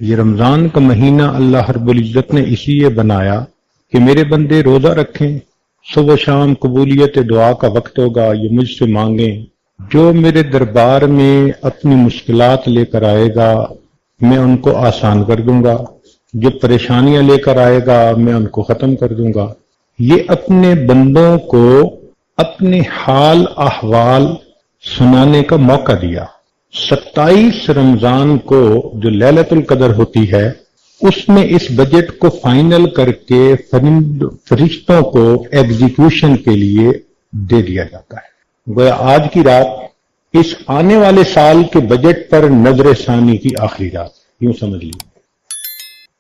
یہ رمضان کا مہینہ اللہ رب العزت نے اس لیے بنایا کہ میرے بندے روزہ رکھیں، صبح شام قبولیت دعا کا وقت ہوگا، یہ مجھ سے مانگیں، جو میرے دربار میں اپنی مشکلات لے کر آئے گا میں ان کو آسان کر دوں گا، جو پریشانیاں لے کر آئے گا میں ان کو ختم کر دوں گا۔ یہ اپنے بندوں کو اپنے حال احوال سنانے کا موقع دیا۔ 27 رمضان کو جو لیلۃ القدر ہوتی ہے اس میں اس بجٹ کو فائنل کر کے فرشتوں کو ایگزیکیوشن کے لیے دے دیا جاتا ہے۔ گویا آج کی رات اس آنے والے سال کے بجٹ پر نظر ثانی کی آخری رات، یوں سمجھ لیجیے۔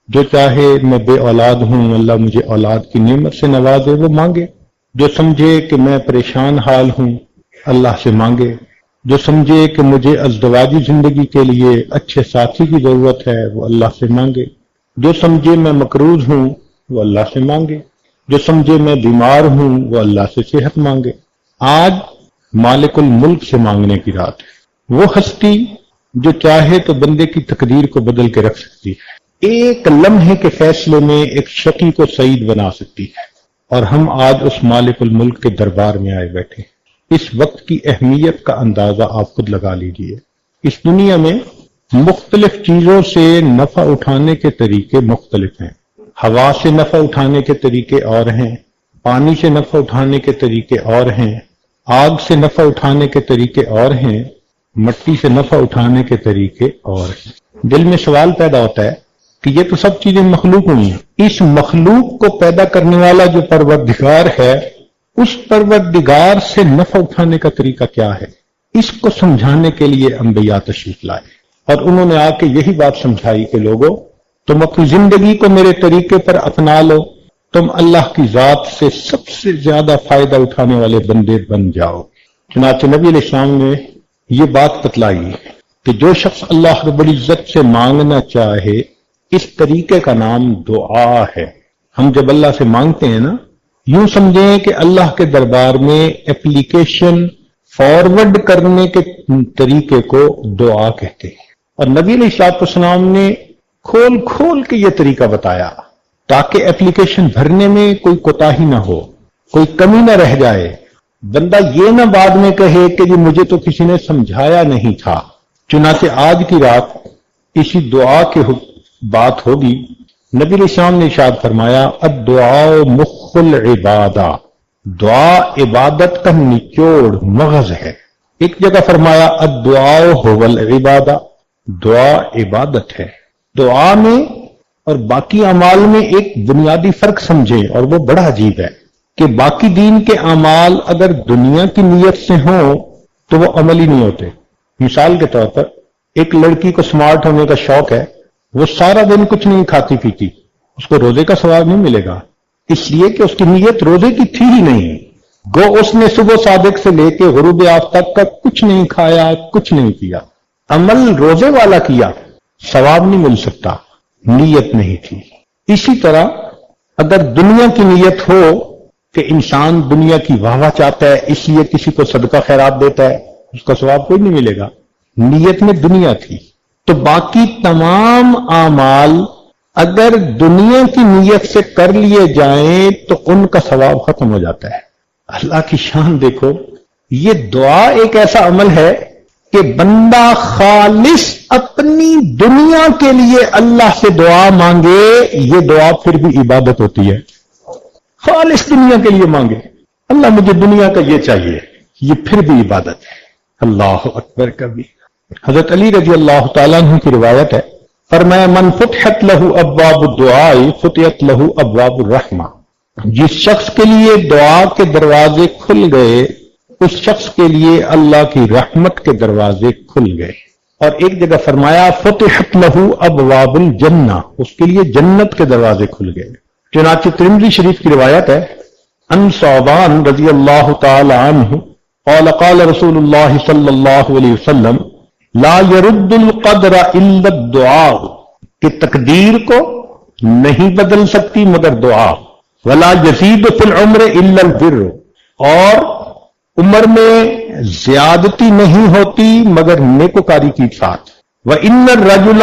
جو چاہے میں بے اولاد ہوں، اللہ مجھے اولاد کی نعمت سے نوازے، وہ مانگے۔ جو سمجھے کہ میں پریشان حال ہوں، اللہ سے مانگے۔ جو سمجھے کہ مجھے ازدواجی زندگی کے لیے اچھے ساتھی کی ضرورت ہے، وہ اللہ سے مانگے۔ جو سمجھے میں مقروض ہوں، وہ اللہ سے مانگے۔ جو سمجھے میں بیمار ہوں، وہ اللہ سے صحت مانگے۔ آج مالک الملک سے مانگنے کی رات ہے۔ وہ ہستی جو چاہے تو بندے کی تقدیر کو بدل کے رکھ سکتی ہے، ایک لمحے کے فیصلے میں ایک شقی کو سعید بنا سکتی ہے، اور ہم آج اس مالک الملک کے دربار میں آئے بیٹھے ہیں۔ اس وقت کی اہمیت کا اندازہ آپ خود لگا لیجئے۔ اس دنیا میں مختلف چیزوں سے نفع اٹھانے کے طریقے مختلف ہیں۔ ہوا سے نفع اٹھانے کے طریقے اور ہیں، پانی سے نفع اٹھانے کے طریقے اور ہیں، آگ سے نفع اٹھانے کے طریقے اور ہیں، مٹی سے نفع اٹھانے کے طریقے اور ہیں۔ دل میں سوال پیدا ہوتا ہے کہ یہ تو سب چیزیں مخلوق ہوئی ہیں، اس مخلوق کو پیدا کرنے والا جو پروردگار ہے، اس پروردگار سے نفع اٹھانے کا طریقہ کیا ہے؟ اس کو سمجھانے کے لیے انبیاء تشریف لائے، اور انہوں نے آ کے یہی بات سمجھائی کہ لوگوں، تم اپنی زندگی کو میرے طریقے پر اپنا لو، تم اللہ کی ذات سے سب سے زیادہ فائدہ اٹھانے والے بندے بن جاؤ۔ چنانچہ نبی علیہ السلام نے یہ بات بتلائی کہ جو شخص اللہ رب العزت سے مانگنا چاہے، اس طریقے کا نام دعا ہے۔ ہم جب اللہ سے مانگتے ہیں نا، یوں سمجھیں کہ اللہ کے دربار میں اپلیکیشن فارورڈ کرنے کے طریقے کو دعا کہتے ہیں، اور نبی علیہ السلام نے کھول کھول کے یہ طریقہ بتایا تاکہ اپلیکیشن بھرنے میں کوئی کوتاہی نہ ہو، کوئی کمی نہ رہ جائے، بندہ یہ نہ بعد میں کہے کہ جی مجھے تو کسی نے سمجھایا نہیں تھا۔ چنانچہ آج کی رات اسی دعا کی بات ہوگی۔ نبی علیہ السلام نے ارشاد فرمایا، الدعاء مخ العبادہ، دعا عبادت کا نچوڑ مغز ہے۔ ایک جگہ فرمایا الدعاء هو العبادہ، دعا عبادت ہے۔ دعا میں اور باقی اعمال میں ایک بنیادی فرق سمجھیں، اور وہ بڑا عجیب ہے کہ باقی دین کے اعمال اگر دنیا کی نیت سے ہوں تو وہ عملی نہیں ہوتے۔ مثال کے طور پر ایک لڑکی کو سمارٹ ہونے کا شوق ہے، وہ سارا دن کچھ نہیں کھاتی پیتی، اس کو روزے کا ثواب نہیں ملے گا، اس لیے کہ اس کی نیت روزے کی تھی ہی نہیں۔ گو اس نے صبح صادق سے لے کے غروب آفتاب کا کچھ نہیں کھایا، کچھ نہیں کیا، عمل روزے والا کیا، ثواب نہیں مل سکتا، نیت نہیں تھی۔ اسی طرح اگر دنیا کی نیت ہو کہ انسان دنیا کی واہ واہ چاہتا ہے، اس لیے کسی کو صدقہ خیرات دیتا ہے، اس کا ثواب کوئی نہیں ملے گا، نیت میں دنیا تھی۔ تو باقی تمام اعمال اگر دنیا کی نیت سے کر لیے جائیں تو ان کا ثواب ختم ہو جاتا ہے۔ اللہ کی شان دیکھو، یہ دعا ایک ایسا عمل ہے کہ بندہ خالص اپنی دنیا کے لیے اللہ سے دعا مانگے، یہ دعا پھر بھی عبادت ہوتی ہے۔ خالص دنیا کے لیے مانگے، اللہ مجھے دنیا کا یہ چاہیے، یہ پھر بھی عبادت ہے۔ اللہ اکبر کبھی۔ حضرت علی رضی اللہ تعالیٰ عنہ کی روایت ہے، فرمایا من فتحت لہ ابواب الدعاء فتحت لہ ابواب الرحمہ، جس شخص کے لیے دعا کے دروازے کھل گئے اس شخص کے لیے اللہ کی رحمت کے دروازے کھل گئے۔ اور ایک جگہ فرمایا فتحت لہ ابواب الجنہ، اس کے لیے جنت کے دروازے کھل گئے۔ چنانچہ ترمذی شریف کی روایت ہے، ان ثوبان رضی اللہ تعالی عنہ قال قال رسول اللہ صلی اللہ علیہ وسلم لا يرد القدر الا الدعاء، کہ تقدیر کو نہیں بدل سکتی مگر دعا، ولا يزيد في العمر الا البر، اور عمر میں زیادتی نہیں ہوتی مگر نیکوکاری کی ساتھ، وان الرجل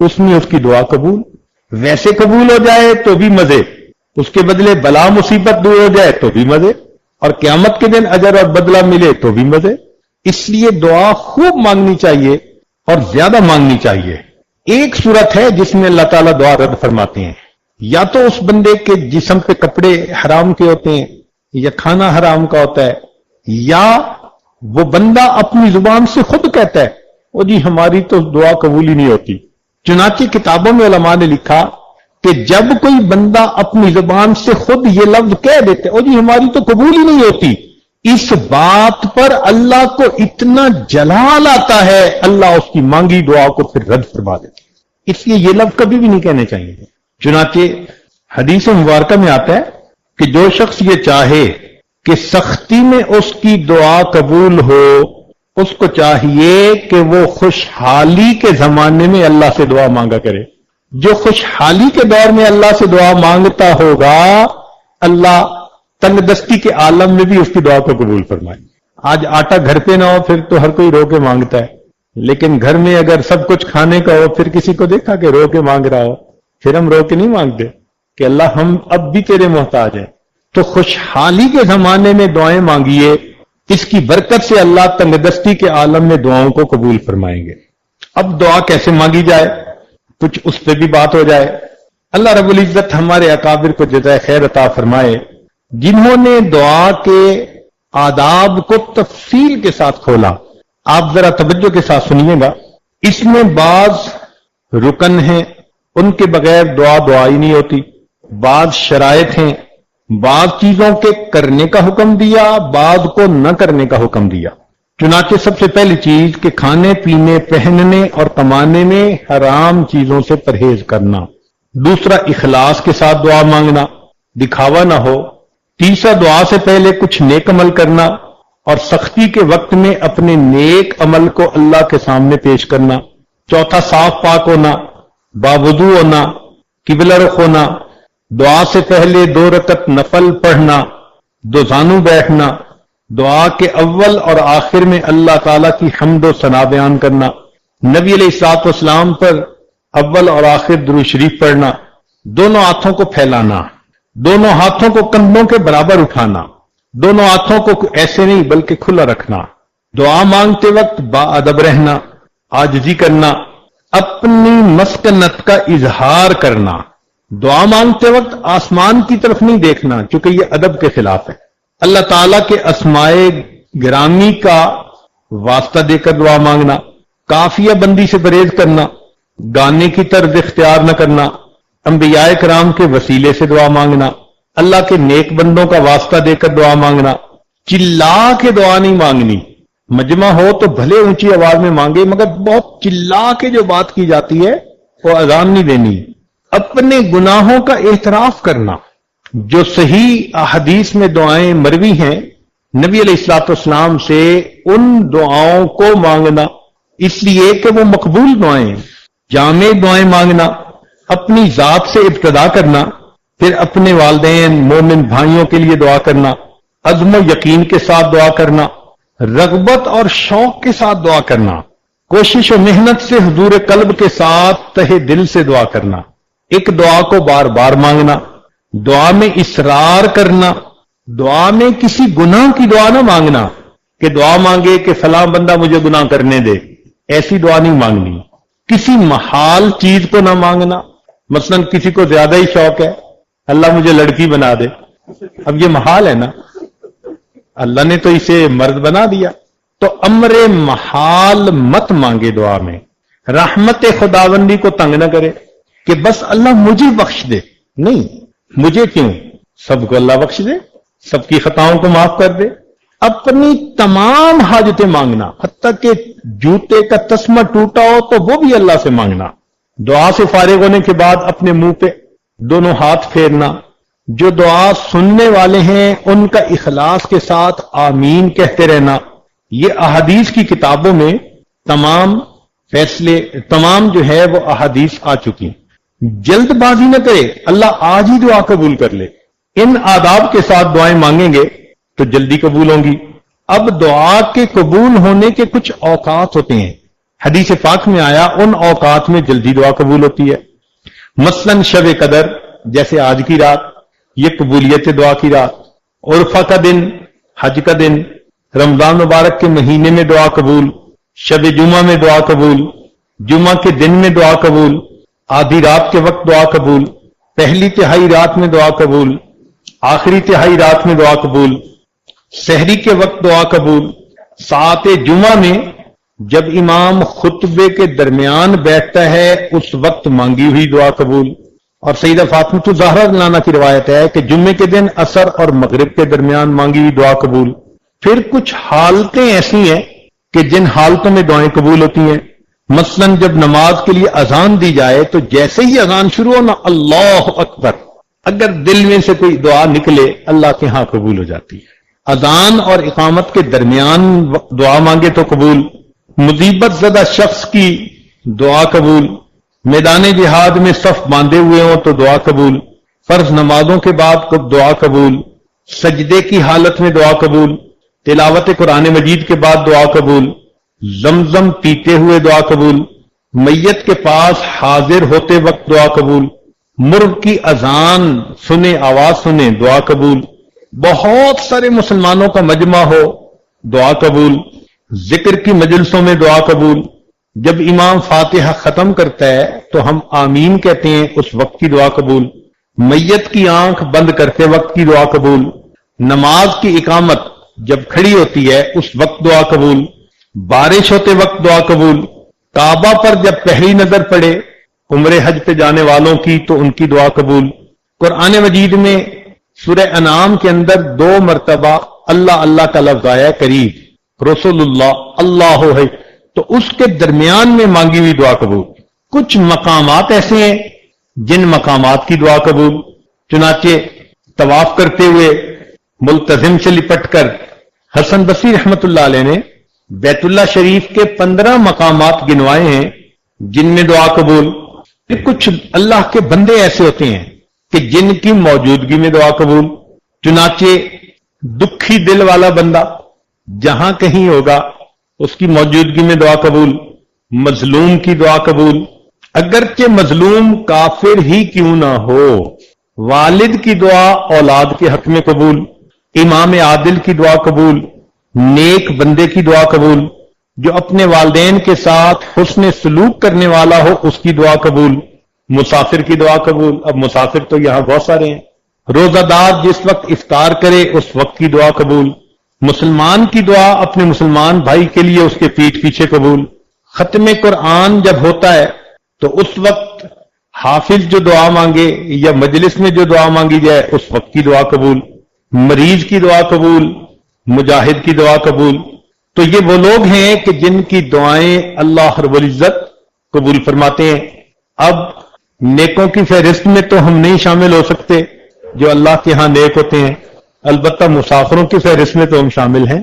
اس میں اس کی دعا قبول، ویسے قبول ہو جائے تو بھی مزے، اس کے بدلے بلا مصیبت دور ہو جائے تو بھی مزے، اور قیامت کے دن اجر اور بدلہ ملے تو بھی مزے۔ اس لیے دعا خوب مانگنی چاہیے اور زیادہ مانگنی چاہیے۔ ایک صورت ہے جس میں اللہ تعالیٰ دعا رد فرماتے ہیں، یا تو اس بندے کے جسم پہ کپڑے حرام کے ہوتے ہیں یا کھانا حرام کا ہوتا ہے، یا وہ بندہ اپنی زبان سے خود کہتا ہے او جی ہماری تو دعا قبول ہی نہیں ہوتی۔ چنانچہ کتابوں میں علماء نے لکھا کہ جب کوئی بندہ اپنی زبان سے خود یہ لفظ کہہ دیتے او جی ہماری تو قبول ہی نہیں ہوتی، اس بات پر اللہ کو اتنا جلال آتا ہے، اللہ اس کی مانگی دعا کو پھر رد فرما دیتے، اس لیے یہ لفظ کبھی بھی نہیں کہنے چاہیے۔ چنانچہ حدیث مبارکہ میں آتا ہے کہ جو شخص یہ چاہے کہ سختی میں اس کی دعا قبول ہو، اس کو چاہیے کہ وہ خوشحالی کے زمانے میں اللہ سے دعا مانگا کرے۔ جو خوشحالی کے دور میں اللہ سے دعا مانگتا ہوگا، اللہ تنگ دستی کے عالم میں بھی اس کی دعا کو قبول فرمائے۔ آج آٹا گھر پہ نہ ہو پھر تو ہر کوئی رو کے مانگتا ہے، لیکن گھر میں اگر سب کچھ کھانے کا ہو، پھر کسی کو دیکھا کہ رو کے مانگ رہا ہو، پھر ہم رو کے نہیں مانگتے کہ اللہ ہم اب بھی تیرے محتاج ہیں۔ تو خوشحالی کے زمانے میں دعائیں مانگیے، اس کی برکت سے اللہ تنگ دستی کے عالم میں دعاؤں کو قبول فرمائیں گے۔ اب دعا کیسے مانگی جائے، کچھ اس پہ بھی بات ہو جائے۔ اللہ رب العزت ہمارے اکابر کو جزائے خیر عطا فرمائے، جنہوں نے دعا کے آداب کو تفصیل کے ساتھ کھولا۔ آپ ذرا توجہ کے ساتھ سنیے گا، اس میں بعض رکن ہیں ان کے بغیر دعا ہی نہیں ہوتی، بعض شرائط ہیں، بعض چیزوں کے کرنے کا حکم دیا، بعض کو نہ کرنے کا حکم دیا۔ چنانچہ سب سے پہلی چیز کہ کھانے پینے پہننے اور کمانے میں حرام چیزوں سے پرہیز کرنا۔ دوسرا اخلاص کے ساتھ دعا مانگنا، دکھاوا نہ ہو۔ تیسرا دعا سے پہلے کچھ نیک عمل کرنا اور سختی کے وقت میں اپنے نیک عمل کو اللہ کے سامنے پیش کرنا۔ چوتھا صاف پاک ہونا، باوضو ہونا، قبلہ رخ ہونا، دعا سے پہلے 2 رکعت نفل پڑھنا، 2 زانو بیٹھنا، دعا کے اول اور آخر میں اللہ تعالیٰ کی حمد و ثنا بیان کرنا، نبی علیہ الصلوۃ والسلام پر اول اور آخر درود شریف پڑھنا، دونوں ہاتھوں کو پھیلانا، دونوں ہاتھوں کو کندھوں کے برابر اٹھانا، دونوں ہاتھوں کو ایسے نہیں بلکہ کھلا رکھنا، دعا مانگتے وقت با ادب رہنا، عاجزی کرنا، اپنی مسکنت کا اظہار کرنا، دعا مانگتے وقت آسمان کی طرف نہیں دیکھنا چونکہ یہ ادب کے خلاف ہے، اللہ تعالیٰ کے اسماء گرامی کا واسطہ دے کر دعا مانگنا، کافیہ بندی سے پرہیز کرنا، گانے کی طرز اختیار نہ کرنا، انبیاء کرام کے وسیلے سے دعا مانگنا، اللہ کے نیک بندوں کا واسطہ دے کر دعا مانگنا، چلا کے دعا نہیں مانگنی، مجمع ہو تو بھلے اونچی آواز میں مانگے مگر بہت چلا کے جو بات کی جاتی ہے وہ اذان نہیں دینی۔ اپنے گناہوں کا اعتراف کرنا، جو صحیح احادیث میں دعائیں مروی ہیں نبی علیہ الصلوۃ والسلام سے، ان دعاؤں کو مانگنا اس لیے کہ وہ مقبول دعائیں ہیں، جامع دعائیں مانگنا، اپنی ذات سے ابتدا کرنا، پھر اپنے والدین مومن بھائیوں کے لیے دعا کرنا، عزم و یقین کے ساتھ دعا کرنا، رغبت اور شوق کے ساتھ دعا کرنا، کوشش و محنت سے حضور قلب کے ساتھ تہ دل سے دعا کرنا، ایک دعا کو بار بار مانگنا، دعا میں اصرار کرنا، دعا میں کسی گناہ کی دعا نہ مانگنا کہ دعا مانگے کہ فلاں بندہ مجھے گناہ کرنے دے، ایسی دعا نہیں مانگنی۔ کسی محال چیز کو نہ مانگنا، مثلا کسی کو زیادہ ہی شوق ہے اللہ مجھے لڑکی بنا دے، اب یہ محال ہے نا، اللہ نے تو اسے مرد بنا دیا، تو امر محال مت مانگے دعا میں۔ رحمت خداوندی کو تنگ نہ کرے کہ بس اللہ مجھے بخش دے، نہیں، مجھے کیوں، سب کو اللہ بخش دے، سب کی خطاؤں کو معاف کر دے۔ اپنی تمام حاجتیں مانگنا، حتیٰ کہ جوتے کا تسمہ ٹوٹا ہو تو وہ بھی اللہ سے مانگنا۔ دعا سے فارغ ہونے کے بعد اپنے منہ پہ دونوں ہاتھ پھیرنا، جو دعا سننے والے ہیں ان کا اخلاص کے ساتھ آمین کہتے رہنا۔ یہ احادیث کی کتابوں میں تمام جو ہے وہ احادیث آ چکی۔ جلد بازی نہ کرے، اللہ آج ہی دعا قبول کر لے، ان آداب کے ساتھ دعائیں مانگیں گے تو جلدی قبول ہوں گی۔ اب دعا کے قبول ہونے کے کچھ اوقات ہوتے ہیں، حدیث پاک میں آیا ان اوقات میں جلدی دعا قبول ہوتی ہے، مثلاً شب قدر جیسے آج کی رات، یہ قبولیت دعا کی رات، عرفہ کا دن، حج کا دن، رمضان مبارک کے مہینے میں دعا قبول، شب جمعہ میں دعا قبول، جمعہ کے دن میں دعا قبول، آدھی رات کے وقت دعا قبول، پہلی تہائی رات میں دعا قبول، آخری تہائی رات میں دعا قبول، سحری کے وقت دعا قبول، ساعت جمعہ میں جب امام خطبے کے درمیان بیٹھتا ہے اس وقت مانگی ہوئی دعا قبول، اور سیدہ فاطمہ الزہرا عنہا کی روایت ہے کہ جمعے کے دن عصر اور مغرب کے درمیان مانگی ہوئی دعا قبول۔ پھر کچھ حالتیں ایسی ہیں کہ جن حالتوں میں دعائیں قبول ہوتی ہیں، مثلاً جب نماز کے لیے اذان دی جائے تو جیسے ہی اذان شروع ہونا اللہ اکبر، اگر دل میں سے کوئی دعا نکلے اللہ کے ہاں قبول ہو جاتی ہے۔ اذان اور اقامت کے درمیان دعا مانگے تو قبول، مصیبت زدہ شخص کی دعا قبول، میدان جہاد میں صف باندھے ہوئے ہوں تو دعا قبول، فرض نمازوں کے بعد دعا قبول، سجدے کی حالت میں دعا قبول، تلاوت قرآن مجید کے بعد دعا قبول، زمزم پیتے ہوئے دعا قبول، میت کے پاس حاضر ہوتے وقت دعا قبول، مرغ کی اذان سنے آواز سنے دعا قبول، بہت سارے مسلمانوں کا مجمع ہو دعا قبول، ذکر کی مجلسوں میں دعا قبول، جب امام فاتحہ ختم کرتا ہے تو ہم آمین کہتے ہیں اس وقت کی دعا قبول، میت کی آنکھ بند کرتے وقت کی دعا قبول، نماز کی اقامت جب کھڑی ہوتی ہے اس وقت دعا قبول، بارش ہوتے وقت دعا قبول، کعبہ پر جب پہلی نظر پڑے عمرہ حج پہ جانے والوں کی تو ان کی دعا قبول۔ قرآن مجید میں سورہ انعام کے اندر 2 مرتبہ اللہ اللہ کا لفظ آیا قریب، رسول اللہ اللہ ہے، تو اس کے درمیان میں مانگی ہوئی دعا قبول۔ کچھ مقامات ایسے ہیں جن مقامات کی دعا قبول، چنانچہ طواف کرتے ہوئے ملتزم سے لپٹ کر حسن بصری رحمت اللہ علیہ نے بیت اللہ شریف کے 15 مقامات گنوائے ہیں جن میں دعا قبول۔ پھر کچھ اللہ کے بندے ایسے ہوتے ہیں کہ جن کی موجودگی میں دعا قبول، چنانچہ دکھی دل والا بندہ جہاں کہیں ہوگا اس کی موجودگی میں دعا قبول، مظلوم کی دعا قبول، اگرچہ مظلوم کافر ہی کیوں نہ ہو، والد کی دعا اولاد کے حق میں قبول، امام عادل کی دعا قبول، نیک بندے کی دعا قبول، جو اپنے والدین کے ساتھ حسن سلوک کرنے والا ہو اس کی دعا قبول، مسافر کی دعا قبول۔ اب مسافر تو یہاں بہت سارے ہیں، روزہ دار جس وقت افطار کرے اس وقت کی دعا قبول، مسلمان کی دعا اپنے مسلمان بھائی کے لیے اس کے پیٹھ پیچھے قبول، ختم قرآن جب ہوتا ہے تو اس وقت حافظ جو دعا مانگے یا مجلس میں جو دعا مانگی جائے اس وقت کی دعا قبول، مریض کی دعا قبول، مجاہد کی دعا قبول۔ تو یہ وہ لوگ ہیں کہ جن کی دعائیں اللہ رب العزت قبول فرماتے ہیں۔ اب نیکوں کی فہرست میں تو ہم نہیں شامل ہو سکتے جو اللہ کے ہاں نیک ہوتے ہیں، البتہ مسافروں کی فہرست میں تو ہم شامل ہیں،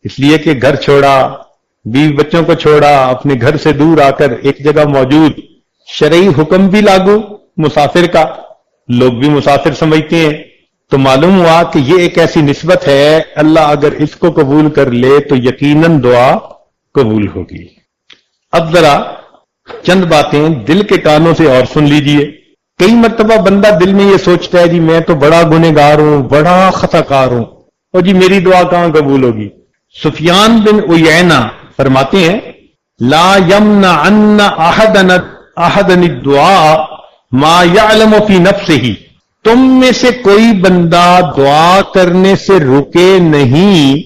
اس لیے کہ گھر چھوڑا، بیوی بچوں کو چھوڑا، اپنے گھر سے دور آ کر ایک جگہ موجود، شرعی حکم بھی لاگو مسافر کا، لوگ بھی مسافر سمجھتے ہیں، تو معلوم ہوا کہ یہ ایک ایسی نسبت ہے اللہ اگر اس کو قبول کر لے تو یقیناً دعا قبول ہوگی۔ اب ذرا چند باتیں دل کے کانوں سے اور سن لیجئے۔ کئی مرتبہ بندہ دل میں یہ سوچتا ہے جی میں تو بڑا گنہگار ہوں، بڑا خطا کار ہوں، اور جی میری دعا کہاں قبول ہوگی۔ سفیان بن عیینہ فرماتے ہیں لا یمنعن احدن الدعاء ما یعلم فی نفسہ، تم میں سے کوئی بندہ دعا کرنے سے رکے نہیں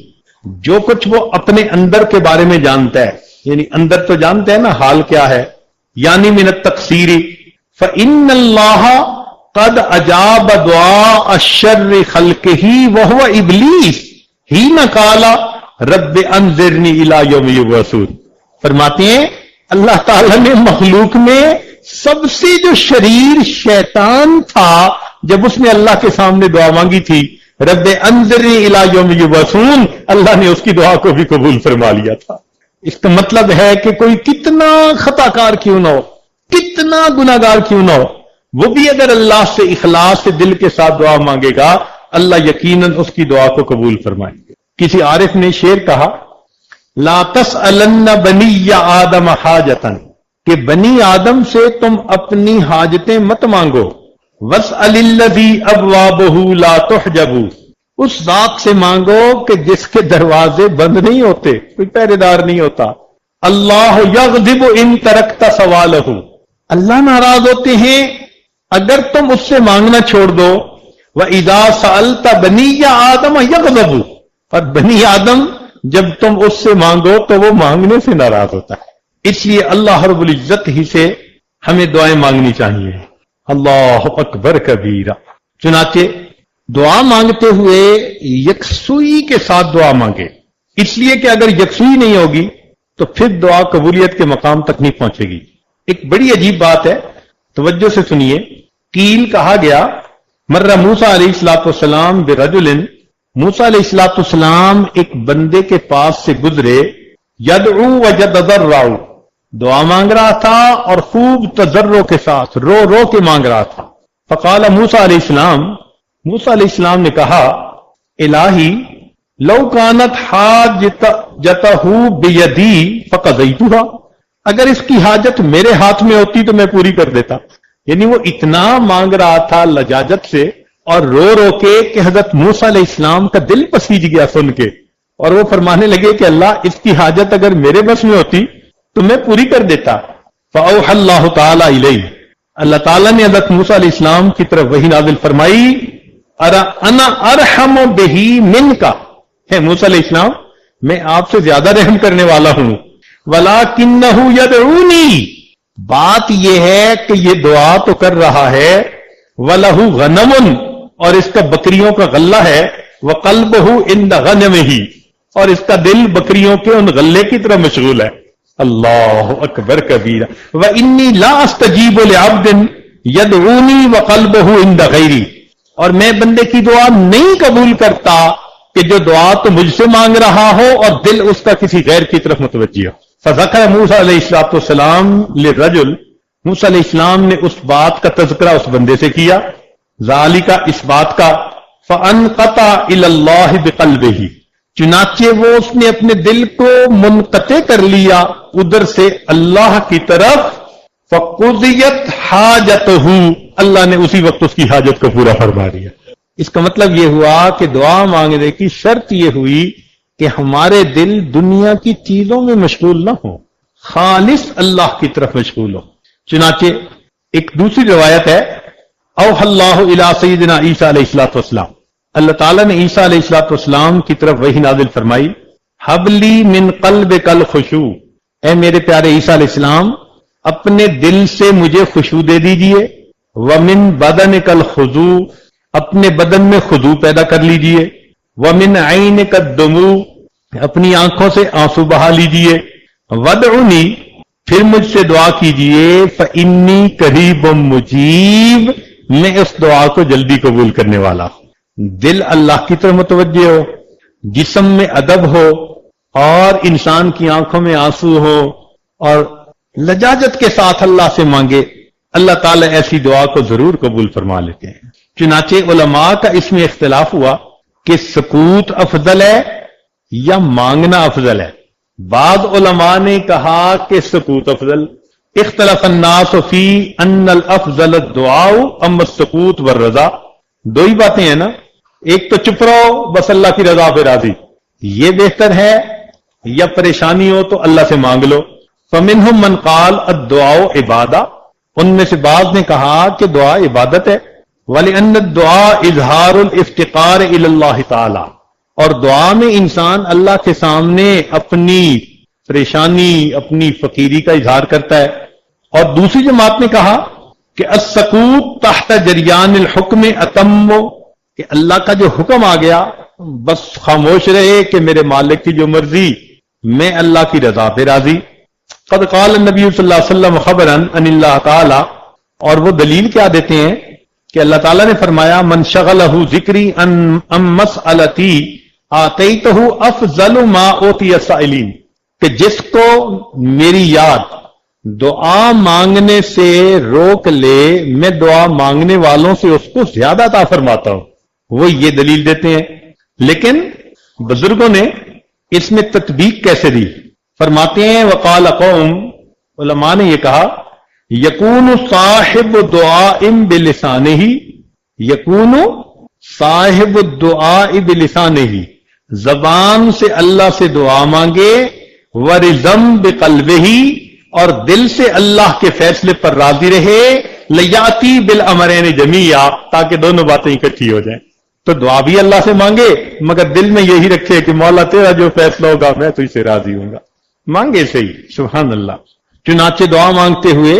جو کچھ وہ اپنے اندر کے بارے میں جانتا ہے، یعنی اندر تو جانتا ہے نا حال کیا ہے، یعنی من التقصیر فإن اللہ قد اجاب دعاء الشر خلقہ وہو ابلیس حین قال رب انذرنی الی یوم یبعثون۔ فرماتے ہیں اللہ تعالیٰ نے مخلوق میں سب سے جو شریر شیطان تھا جب اس نے اللہ کے سامنے دعا مانگی تھی رب انذرنی الی یوم یبعثون، اللہ نے اس کی دعا کو بھی قبول فرما لیا تھا۔ اس کا مطلب ہے کہ کوئی کتنا خطا کار کیوں نہ ہو، کتنا گناہگار کیوں نہ ہو، وہ بھی اگر اللہ سے اخلاص سے دل کے ساتھ دعا مانگے گا اللہ یقیناً اس کی دعا کو قبول فرمائیں گے۔ کسی عارف نے شعر کہا لا تسألن بنی آدم حاجتن، کہ بنی آدم سے تم اپنی حاجتیں مت مانگو. واسأل الذی ابوابہ لا تحجب، اس ذات سے مانگو کہ جس کے دروازے بند نہیں ہوتے، کوئی پہرے دار نہیں ہوتا. اللہ یغضب ان ترکت سوالہ، اللہ ناراض ہوتے ہیں اگر تم اس سے مانگنا چھوڑ دو. وَإِذَا سَأَلْتَ بَنِيَّ آدَمَ يَغْضَبُ، اور بنی آدم جب تم اس سے مانگو تو وہ مانگنے سے ناراض ہوتا ہے. اس لیے اللہ رب العزت ہی سے ہمیں دعائیں مانگنی چاہیے. اللہ اکبر کبیرہ. چنانچہ دعا مانگتے ہوئے یکسوئی کے ساتھ دعا مانگے، اس لیے کہ اگر یکسوئی نہیں ہوگی تو پھر دعا قبولیت کے مقام تک نہیں پہنچے گی. ایک بڑی عجیب بات ہے، توجہ سے سنیے. قیل کہا گیا مرہ موسیٰ علیہ السلام برجل، موسیٰ علیہ السلام ایک بندے کے پاس سے گزرے، یدعو ویتضرع، دعا مانگ رہا تھا اور خوب تضرع کے ساتھ رو رو کے مانگ رہا تھا. فقال موسیٰ علیہ السلام، موسیٰ علیہ السلام نے کہا الہی لو کانت حاجتہ بیدی فقضیتھا، اگر اس کی حاجت میرے ہاتھ میں ہوتی تو میں پوری کر دیتا. یعنی وہ اتنا مانگ رہا تھا لجاجت سے اور رو رو کے کہ حضرت موسیٰ علیہ السلام کا دل پسیج گیا سن کے، اور وہ فرمانے لگے کہ اللہ اس کی حاجت اگر میرے بس میں ہوتی تو میں پوری کر دیتا. فأوحى اللہ تعالی الیہ، اللہ تعالیٰ نے حضرت موسیٰ علیہ السلام کی طرف وحی نازل فرمائی، انا ارحم بہی منک، ہے موسیٰ علیہ السلام میں آپ سے زیادہ رحم کرنے والا ہوں. ولکنہ یدعونی، بات یہ ہے کہ یہ دعا تو کر رہا ہے، وَلَهُ غَنَمٌ، اور اس کا بکریوں کا غلہ ہے، وَقَلْبُهُ عِنْدَ غَنَمِهِ، اور اس کا دل بکریوں کے ان غلے کی طرح مشغول ہے. اللہ اکبر کبیرہ. وَإِنِّي لَا أَسْتَجِيبُ لِعَبْدٍ يَدْعُونِي وَقَلْبُهُ عِنْدَ غَيْرِي، اور میں بندے کی دعا نہیں قبول کرتا کہ جو دعا تو مجھ سے مانگ رہا ہو اور دل اس کا کسی غیر کی طرف متوجہ ہو. فذکر موسیٰ علیہ السلام للرجل، موسیٰ علیہ السلام نے اس بات کا تذکرہ اس بندے سے کیا، ذالک، اس بات کا، فانقطع الی اللہ بقلبہ، چنانچہ وہ اس نے اپنے دل کو منقطع کر لیا ادھر سے اللہ کی طرف. فقضیت حاجتہ، اللہ نے اسی وقت اس کی حاجت کو پورا فرما دیا. اس کا مطلب یہ ہوا کہ دعا مانگنے کی شرط یہ ہوئی کہ ہمارے دل دنیا کی چیزوں میں مشغول نہ ہو، خالص اللہ کی طرف مشغول ہو. چنانچہ ایک دوسری روایت ہے، اوحى اللہ الی سیدنا عیسیٰ علیہ السلام، اللہ تعالیٰ نے عیسیٰ علیہ السلام کی طرف وحی نازل فرمائی، حب لی من قلبک الخشوع، اے میرے پیارے عیسیٰ علیہ السلام اپنے دل سے مجھے خشوع دے دیجئے. ومن بدنک الخضوع، اپنے بدن میں خضوع پیدا کر لیجئے. ومن عینک الدموع، اپنی آنکھوں سے آنسو بہا لیجئے. ودعونی، پھر مجھ سے دعا کیجئے، فإنی قریب مجیب، میں اس دعا کو جلدی قبول کرنے والا ہوں. دل اللہ کی طرف متوجہ ہو، جسم میں ادب ہو، اور انسان کی آنکھوں میں آنسو ہو، اور لجاجت کے ساتھ اللہ سے مانگے، اللہ تعالیٰ ایسی دعا کو ضرور قبول فرما لیتے ہیں. چنانچہ علماء کا اس میں اختلاف ہوا کہ سکوت افضل ہے یا مانگنا افضل ہے. بعض علماء نے کہا کہ سکوت افضل. اختلف الناس فی ان الافضل الدعاء اما السکوت والرضا. دو ہی باتیں ہیں نا، ایک تو چپ رہو بس اللہ کی رضا پہ راضی، یہ بہتر ہے، یا پریشانی ہو تو اللہ سے مانگ لو. فمنہم من قال الدعاء عبادہ، ان میں سے بعض نے کہا کہ دعا عبادت ہے. وَلِأَنَّ الدُّعَاءَ اظہار الافتقار الی اللہ تعالی، اور دعا میں انسان اللہ کے سامنے اپنی پریشانی، اپنی فقیری کا اظہار کرتا ہے. اور دوسری جماعت نے کہا کہ السکوت تحت جریان الحکم اتم، کہ اللہ کا جو حکم آ گیا بس خاموش رہے کہ میرے مالک کی جو مرضی، میں اللہ کی رضا پہ راضی. قد قال النبی صلی اللہ علیہ وسلم خبرا ان اللہ تعالی، اور وہ دلیل کیا دیتے ہیں کہ اللہ تعالیٰ نے فرمایا من شغلہ ذکری ام مسئلتی آتیتہ افضل ما اوتی السائلین، کہ جس کو میری یاد دعا مانگنے سے روک لے میں دعا مانگنے والوں سے اس کو زیادہ عطا فرماتا ہوں. وہ یہ دلیل دیتے ہیں. لیکن بزرگوں نے اس میں تطبیق کیسے دی؟ فرماتے ہیں وقال قوم، علماء نے یہ کہا یکون صاحب دعاء بلسانہ، یکون صاحب الدعاء بلسانہ، زبان سے اللہ سے دعا مانگے، ورزم بقلبہ، اور دل سے اللہ کے فیصلے پر راضی رہے، لیاتی بالامرین جمیعا، تاکہ دونوں باتیں اکٹھی ہو جائیں۔ تو دعا بھی اللہ سے مانگے مگر دل میں یہی رکھے کہ مولا تیرا جو فیصلہ ہوگا میں تجھ سے راضی ہوں گا، مانگے صحیح، سبحان اللہ۔ چنانچہ دعا مانگتے ہوئے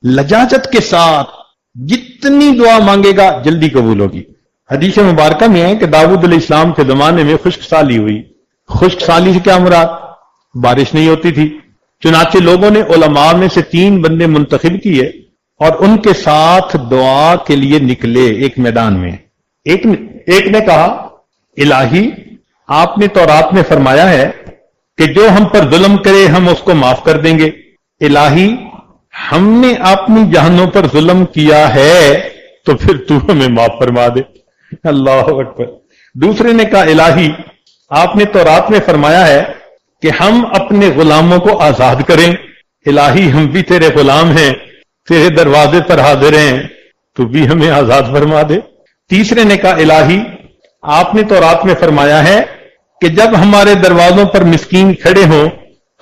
لجاجت کے ساتھ جتنی دعا مانگے گا جلدی قبول ہوگی۔ حدیث مبارکہ میں ہے کہ داؤد علیہ السلام کے زمانے میں خشک سالی ہوئی۔ خشک سالی سے کیا مراد؟ بارش نہیں ہوتی تھی، چنانچہ لوگوں نے علماء میں سے 3 بندے منتخب کیے اور ان کے ساتھ دعا کے لیے نکلے ایک میدان میں۔ ایک نے کہا الہی آپ نے تورات میں فرمایا ہے کہ جو ہم پر ظلم کرے ہم اس کو معاف کر دیں گے، الہی ہم نے اپنی جہانوں پر ظلم کیا ہے تو پھر تو ہمیں معاف فرما دے۔ اللہ اکبر۔ دوسرے نے کہا الہی آپ نے تورات میں فرمایا ہے کہ ہم اپنے غلاموں کو آزاد کریں، الہی ہم بھی تیرے غلام ہیں، تیرے دروازے پر حاضر ہیں، تو بھی ہمیں آزاد فرما دے۔ تیسرے نے کہا الہی آپ نے تورات میں فرمایا ہے کہ جب ہمارے دروازوں پر مسکین کھڑے ہوں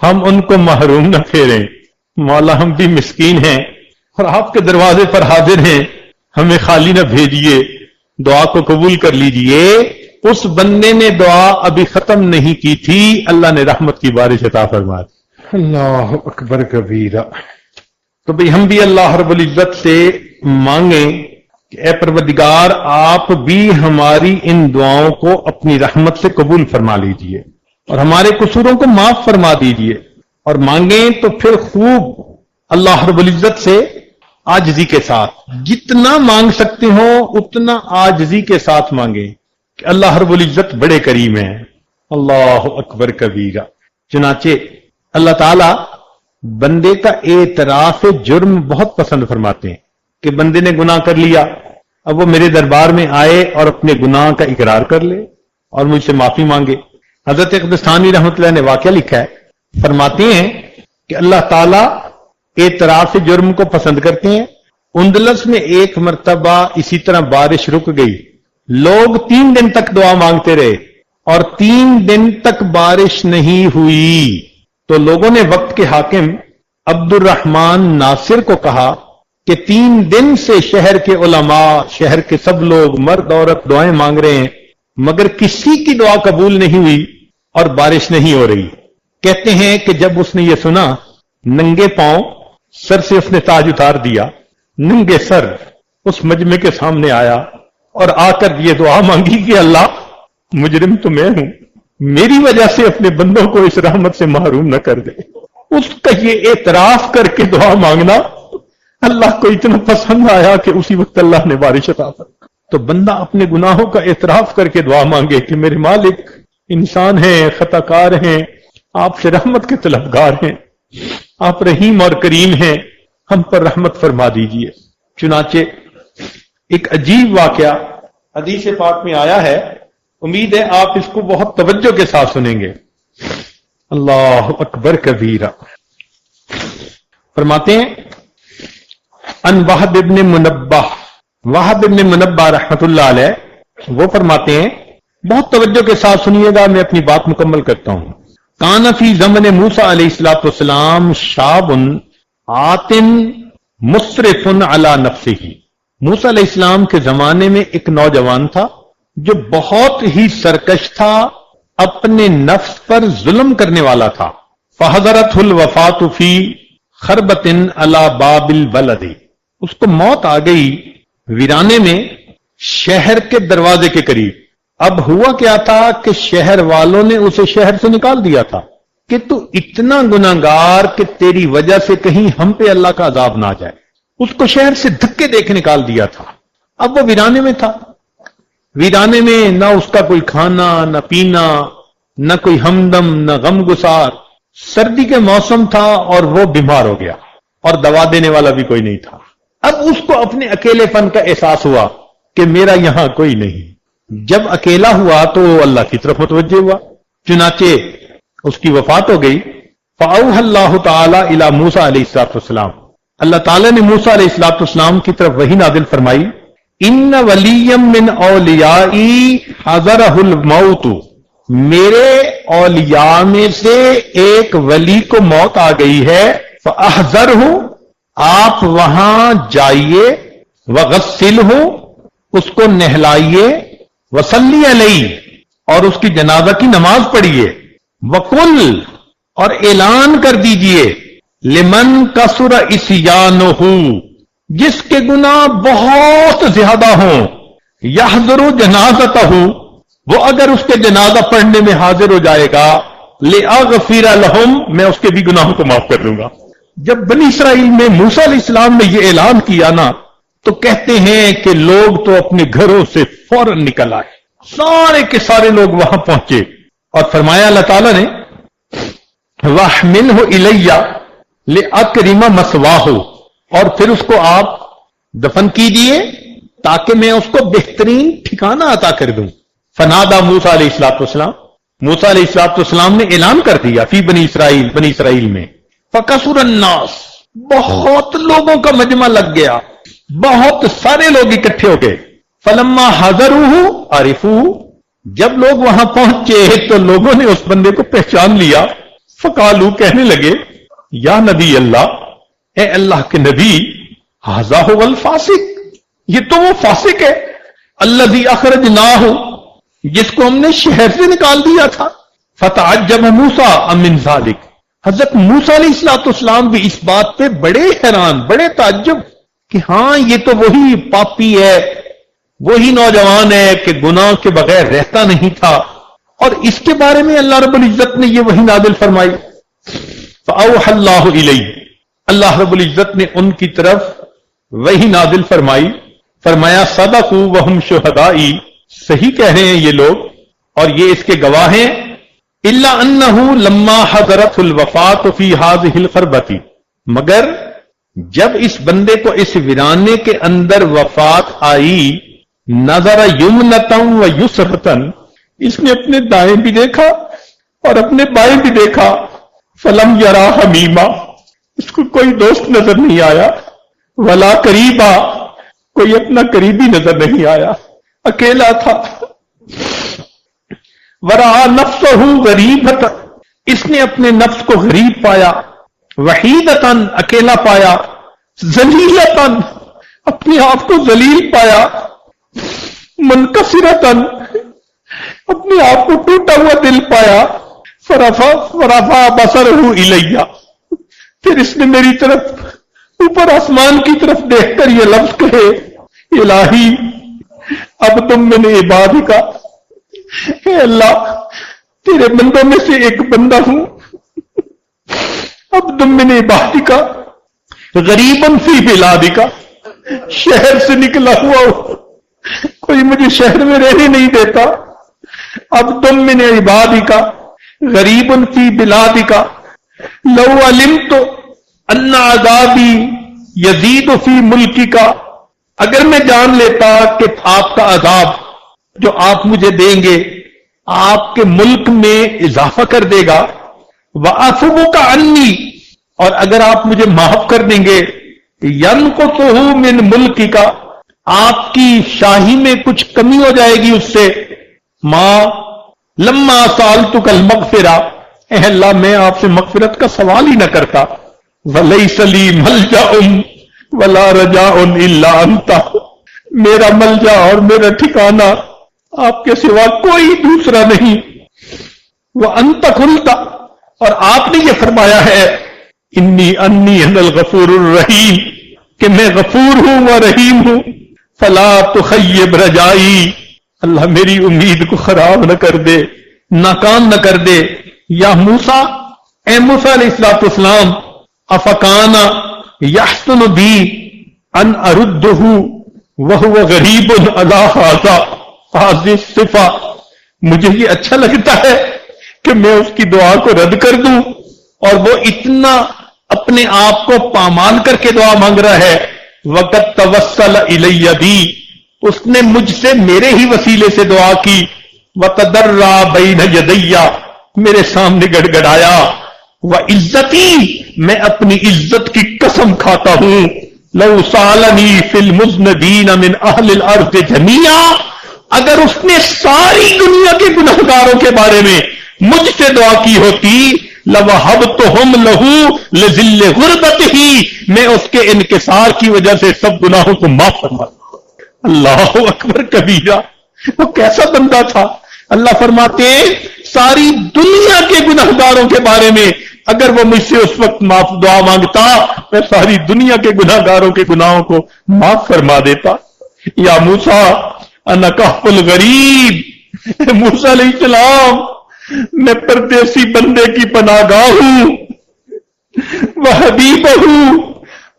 ہم ان کو محروم نہ پھیریں، مولا ہم بھی مسکین ہیں اور آپ کے دروازے پر حاضر ہیں، ہمیں خالی نہ بھیجیے، دعا کو قبول کر لیجئے۔ اس بندے نے دعا ابھی ختم نہیں کی تھی، اللہ نے رحمت کی بارش عطا فرما دی۔ اللہ اکبر کبیرہ۔ تو بھئی ہم بھی اللہ رب العزت سے مانگیں کہ اے پروردگار آپ بھی ہماری ان دعاؤں کو اپنی رحمت سے قبول فرما لیجئے اور ہمارے قصوروں کو معاف فرما دیجئے، اور مانگیں تو پھر خوب اللہ رب العزت سے عاجزی کے ساتھ، جتنا مانگ سکتے ہو اتنا عاجزی کے ساتھ مانگیں کہ اللہ رب العزت بڑے کریم ہیں۔ اللہ اکبر کبیرہ۔ چنانچہ اللہ تعالی بندے کا اعتراف جرم بہت پسند فرماتے ہیں کہ بندے نے گناہ کر لیا، اب وہ میرے دربار میں آئے اور اپنے گناہ کا اقرار کر لے اور مجھ سے معافی مانگے۔ حضرت اقدسانی رحمۃ اللہ نے واقعہ لکھا ہے، فرماتے ہیں کہ اللہ تعالیٰ اعتراف جرم کو پسند کرتے ہیں۔ اندلس میں ایک مرتبہ اسی طرح بارش رک گئی، لوگ 3 دن تک دعا مانگتے رہے اور 3 دن تک بارش نہیں ہوئی، تو لوگوں نے وقت کے حاکم عبد الرحمن ناصر کو کہا کہ 3 دن سے شہر کے علماء، شہر کے سب لوگ مرد عورت دعائیں مانگ رہے ہیں مگر کسی کی دعا قبول نہیں ہوئی اور بارش نہیں ہو رہی۔ کہتے ہیں کہ جب اس نے یہ سنا، ننگے پاؤں سر سے اس نے تاج اتار دیا، ننگے سر اس مجمع کے سامنے آیا اور آ کر یہ دعا مانگی کہ اللہ مجرم تو میں ہوں، میری وجہ سے اپنے بندوں کو اس رحمت سے محروم نہ کر دے۔ اس کا یہ اعتراف کر کے دعا مانگنا اللہ کو اتنا پسند آیا کہ اسی وقت اللہ نے بارش عطا فرمائی۔ تو بندہ اپنے گناہوں کا اعتراف کر کے دعا مانگے کہ میرے مالک انسان ہیں، خطا کار ہیں، آپ سے رحمت کے طلبگار ہیں، آپ رحیم اور کریم ہیں، ہم پر رحمت فرما دیجئے۔ چنانچہ ایک عجیب واقعہ حدیث پاک میں آیا ہے، امید ہے آپ اس کو بہت توجہ کے ساتھ سنیں گے۔ اللہ اکبر کبیرہ۔ فرماتے ہیں ان وہب ابن منبہ، وہب ابن منبہ رحمت اللہ علیہ وہ فرماتے ہیں، بہت توجہ کے ساتھ سنیے گا، میں اپنی بات مکمل کرتا ہوں۔ کان فی زمن موسیٰ علیہ السلام شاب آتن مسرف علی نفسہ، موسیٰ علیہ السلام کے زمانے میں ایک نوجوان تھا جو بہت ہی سرکش تھا، اپنے نفس پر ظلم کرنے والا تھا۔ فحضرتہ الوفات فی خربۃ علی باب البلد، اس کو موت آ گئی ویرانے میں شہر کے دروازے کے قریب۔ اب ہوا کیا تھا کہ شہر والوں نے اسے شہر سے نکال دیا تھا کہ تو اتنا گناہگار کہ تیری وجہ سے کہیں ہم پہ اللہ کا عذاب نہ آ جائے۔ اس کو شہر سے دھکے دے کے نکال دیا تھا۔ اب وہ ویرانے میں تھا، ویرانے میں نہ اس کا کوئی کھانا نہ پینا، نہ کوئی ہمدم نہ غم گسار، سردی کے موسم تھا اور وہ بیمار ہو گیا اور دوا دینے والا بھی کوئی نہیں تھا۔ اب اس کو اپنے اکیلے پن کا احساس ہوا کہ میرا یہاں کوئی نہیں۔ جب اکیلا ہوا تو وہ اللہ کی طرف متوجہ ہوا، چنانچہ اس کی وفات ہو گئی. فأوحى اللہ تعالی الی موسیٰ علیہ السلام، اللہ تعالیٰ نے موسیٰ علیہ السلام کی طرف وحی نازل فرمائی. ان ولیم من اولیائی حضرہ الموت، میرے اولیاء میں سے ایک ولی کو موت آ گئی ہے. فاحذرہ، آپ وہاں جائیے. وغسلہ، اس کو نہلائیے. وصلی علیہ، اور اس کی جنازہ کی نماز پڑھیے. وقل، اور اعلان کر دیجئے. لمن کثر عصیانہ، جس کے گناہ بہت زیادہ ہوں. یحضر جنازتہ، وہ اگر اس کے جنازہ پڑھنے میں حاضر ہو جائے گا. لأغفر لہم، میں اس کے بھی گناہوں کو معاف کر دوں گا. جب بنی اسرائیل میں موسیٰ علیہ السلام نے یہ اعلان کیا نا، تو کہتے ہیں کہ لوگ تو اپنے گھروں سے فوراً نکل آئے، سارے کے سارے لوگ وہاں پہنچے. اور فرمایا اللہ تعالیٰ نے وَاحْمِلْهُ إِلَيَّ لِأَكْرِمَ مَثْوَاهُ، اور پھر اس کو آپ دفن کیجئے تاکہ میں اس کو بہترین ٹھکانہ عطا کر دوں. فنادى موسیٰ علیہ السلام، موسیٰ علیہ السلام نے اعلان کر دیا فی بنی اسرائیل میں. فَكَثُرَ النَّاسُ، بہت لوگوں کا مجمع لگ گیا، بہت سارے لوگ اکٹھے ہو گئے. فَلَمَّا حَضَرُوهُ عَرِفُوهُ، جب لوگ وہاں پہنچے تو لوگوں نے اس بندے کو پہچان لیا. فقالو، کہنے لگے یا نبی اللہ، اے اللہ کے نبی، ھذا ھو الفاسق، یہ تو وہ فاسق ہے. الذی اخرجناہ، جس کو ہم نے شہر سے نکال دیا تھا. فتعجب موسیٰ من ذلک، حضرت موسیٰ علیہ السلام بھی اس بات پہ بڑے حیران، بڑے تعجب کہ ہاں یہ تو وہی پاپی ہے، وہی نوجوان ہے کہ گناہ کے بغیر رہتا نہیں تھا. اور اس کے بارے میں اللہ رب العزت نے یہ وحی نازل فرمائی. فأوحى اللہ الیہ، اللہ رب العزت نے ان کی طرف وحی نازل فرمائی. فرمایا صدقوا وہم شہدائی، صحیح کہہ رہے ہیں یہ لوگ اور یہ اس کے گواہ ہیں. الا انہ لما حضرت الوفات فی ھذہ الخربۃ، مگر جب اس بندے کو اس ویرانے کے اندر وفات آئی. نظر یمنۃ و یسرۃ، اس نے اپنے دائیں بھی دیکھا اور اپنے بائیں بھی دیکھا. فلم یرا حمیما، اس کو کوئی دوست نظر نہیں آیا. ولا قریبا، کوئی اپنا قریبی نظر نہیں آیا، اکیلا تھا. ورا نفسہ غریبۃ، اس نے اپنے نفس کو غریب پایا. وحیدۃ، اکیلا پایا. ذلیلۃ، اپنے آپ کو ذلیل پایا. منکسرۃ، اپنے آپ کو ٹوٹا ہوا دل پایا. فرفع بصرہ الیہ، پھر اس نے میری طرف اوپر آسمان کی طرف دیکھ کر یہ لفظ کہے، الہی اب تم من عبادک، اے اللہ تیرے بندوں میں سے ایک بندہ ہوں. اب تم من عبادک غریب فی بلادک، شہر سے نکلا ہوا ہوں، کوئی مجھے شہر میں رہنے نہیں دیتا. اب تم من عبادک غریب فی بلادک، لو علمت ان عذابی یزید فی ملکک، اگر میں جان لیتا کہ آپ کا عذاب جو آپ مجھے دیں گے آپ کے ملک میں اضافہ کر دے گا. وَعَفُوَكَ عَنِّي، اور اگر آپ مجھے معاف کر دیں گے. يَنْقُصُهُ مِنْ مُلْكِكَ، آپ کی شاہی میں کچھ کمی ہو جائے گی اس سے. ماں لما سألتك المغفرہ، اے اللہ میں آپ سے مغفرت کا سوال ہی نہ کرتا. وَلَيْسَ لِي مَلْجَأٌ وَلَا رَجَاءٌ إِلَّا أَنْتَ، میرا ملجا اور میرا ٹھکانہ آپ کے سوا کوئی دوسرا نہیں. وَأَنْتَ قُلْتَ، اور آپ نے یہ فرمایا ہے انی أَنَا الغفور الرحیم، کہ میں غفور ہوں و رحیم ہوں. فلا تخیب رجائی، اللہ میری امید کو خراب نہ کر دے، ناکام نہ کر دے. یا موسیٰ، اے موسیٰ علیہ السلام، افکان یحسن بی ان اردہ وہو غریب علی ھذہ الصفہ، مجھے یہ اچھا لگتا ہے کہ میں اس کی دعا کو رد کر دوں اور وہ اتنا اپنے آپ کو پامال کر کے دعا مانگ رہا ہے. وقت توسل الی بی، اس نے مجھ سے میرے ہی وسیلے سے دعا کی. وتضرع بین یدی، میرے سامنے گڑگڑایا، وعزتی، میں اپنی عزت کی قسم کھاتا ہوں، لو سالنی فی المذنبین من اہل الارض جميعا، اگر اس نے ساری دنیا کے گنہگاروں کے بارے میں مجھ سے دعا کی ہوتی، لوہبتہم لہو لذل غربتہ، میں اس کے انکسار کی وجہ سے سب گناہوں کو معاف فرماتا۔ اللہ اکبر کبیرہ، وہ کیسا بندہ تھا؟ اللہ فرماتے ہیں ساری دنیا کے گنہگاروں کے بارے میں اگر وہ مجھ سے اس وقت معاف دعا مانگتا، میں ساری دنیا کے گنہگاروں کے گناہوں کو معاف فرما دیتا۔ یا موسیٰ انا کہف الغریب، موسیٰ علیہ السلام میں پردیسی بندے کی پناہ گاہ ہوں، وہ حبیب ہوں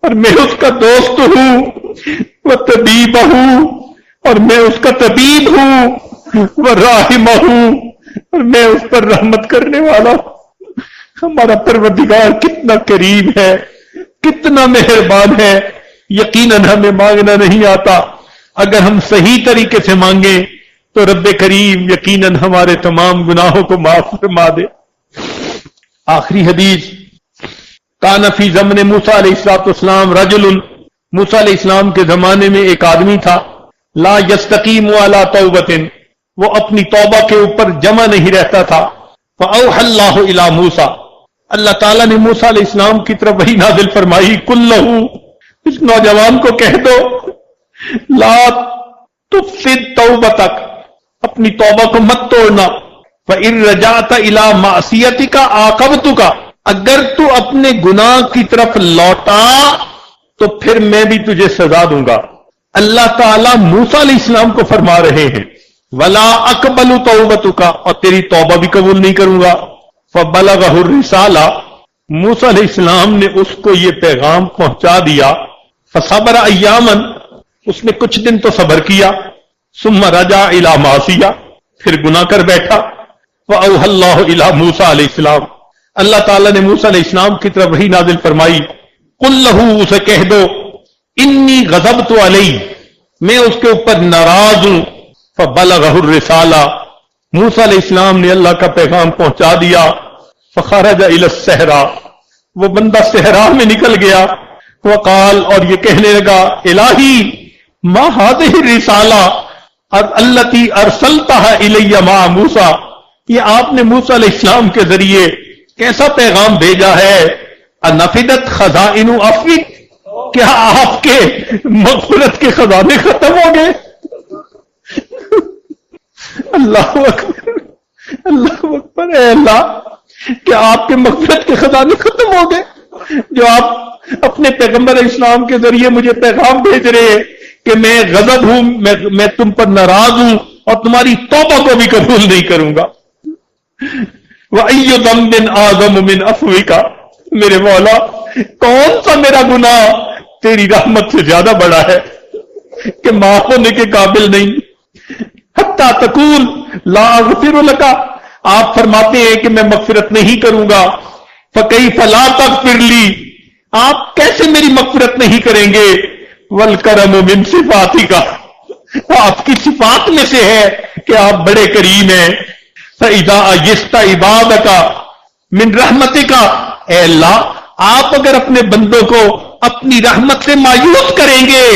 اور میں اس کا دوست ہوں، وہ طبیب ہوں اور میں اس کا طبیب ہوں، وہ راحم ہوں اور میں اس پر رحمت کرنے والا ہوں۔ ہمارا پروردگار کتنا کریم ہے، کتنا مہربان ہے۔ یقیناً ہمیں مانگنا نہیں آتا، اگر ہم صحیح طریقے سے مانگیں تو رب کریم یقیناً ہمارے تمام گناہوں کو معاف فرما دے۔ آخری حدیث، کان فی زمن موسیٰ علیہ السلام رجل، موسیٰ علیہ السلام کے زمانے میں ایک آدمی تھا، لا یستقیم علی توبۃ، وہ اپنی توبہ کے اوپر جمع نہیں رہتا تھا۔ فاوحى اللہ الی موسیٰ، اللہ تعالیٰ نے موسیٰ علیہ السلام کی طرف وحی نازل فرمائی، قل لہ، اس نوجوان کو کہہ دو، لا تفسد توبتک، اپنی توبہ کو مت توڑنا، فإن رجعت الی معصیتک عاقبتک، اگر تو اپنے گناہ کی طرف لوٹا تو پھر میں بھی تجھے سزا دوں گا۔ اللہ تعالیٰ موسیٰ علیہ السلام کو فرما رہے ہیں، ولا اقبل توبتک، اور تیری توبہ بھی قبول نہیں کروں گا۔ فبلغہ الرسالہ، موسیٰ علیہ السلام نے اس کو یہ پیغام پہنچا دیا۔ فصبر ایاما، اس نے کچھ دن تو صبر کیا۔ ثم رجع الی معصیہ، پھر گناہ کر بیٹھا۔ فاوحى اللہ الی موسیٰ علیہ السلام، اللہ تعالیٰ نے موسیٰ علیہ السلام کی طرف وحی نازل فرمائی، قل لہ، اسے کہہ دو، انی غضبت علیہ، میں اس کے اوپر ناراض ہوں۔ فبلغہ الرسالہ، موسیٰ علیہ السلام نے اللہ کا پیغام پہنچا دیا۔ فخرج الی الصحراء، وہ بندہ صحرا میں نکل گیا۔ وقال، اور یہ کہنے لگا، الہی ما ہذہ الرسالہ التی ارسلتھا الی مع موسیٰ، یہ آپ نے موسیٰ علیہ السلام کے ذریعے کیسا پیغام بھیجا ہے؟ انفدت خزائن عفوک، کیا آپ کے مغفرت کے خزانے ختم ہو گئے؟ اللہ اکبر، اللہ اکبر، اے اللہ، کیا آپ کے مغفرت کے خزانے ختم ہو گئے جو آپ اپنے پیغمبر اسلام کے ذریعے مجھے پیغام بھیج رہے ہیں کہ میں غضب ہوں، میں تم پر ناراض ہوں اور تمہاری توبہ کو بھی قبول نہیں کروں گا۔ وَأَيُّ ذَنبٍ أَعْظَمُ مِنْ عَفْوِكَ، میرے مولا کون سا میرا گناہ تیری رحمت سے زیادہ بڑا ہے کہ معاف ہونے کے قابل نہیں۔ حتیٰ تقول لا اغفر لک، آپ فرماتے ہیں کہ میں مغفرت نہیں کروں گا۔ فکیف لا تغفر لی، آپ کیسے میری مغفرت نہیں کریں گے؟ والکرم من صفاتک، آپ کی صفات میں سے ہے کہ آپ بڑے کریم ہیں۔ فاذا اجست عبادک من رحمتک، اے اللہ آپ اگر اپنے بندوں کو اپنی رحمت سے مایوس کریں گے،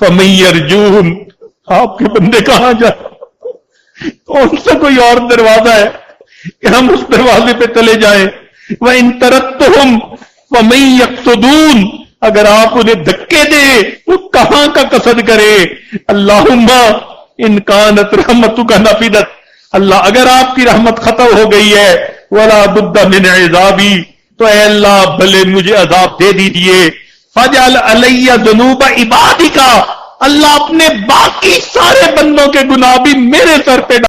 فمن یرجون، آپ کے بندے کہاں جائیں؟ کون سا کوئی اور دروازہ ہے کہ ہم اس دروازے پہ چلے جائیں؟ وَإِن تَرَدتُّهُمْ فَمَن يَقْصُدُونَ، اگر آپ انہیں دھکے دیں وہ کہاں کا قصد کرے؟ اللہم ان کانت رحمتک نفدت، اللہ اگر آپ کی رحمت ختم ہو گئی ہے، وَلَا بُدَّ مِنْ عِذَابِي، تو اے اللہ بھلے مجھے عذاب دے دیجئے۔ فَجْعَلْ عَلَيَّ ذُنُوبَ عِبَادِكَ، اللہ اپنے باقی سارے بندوں کے گناہ بھی میرے سر پہ ڈال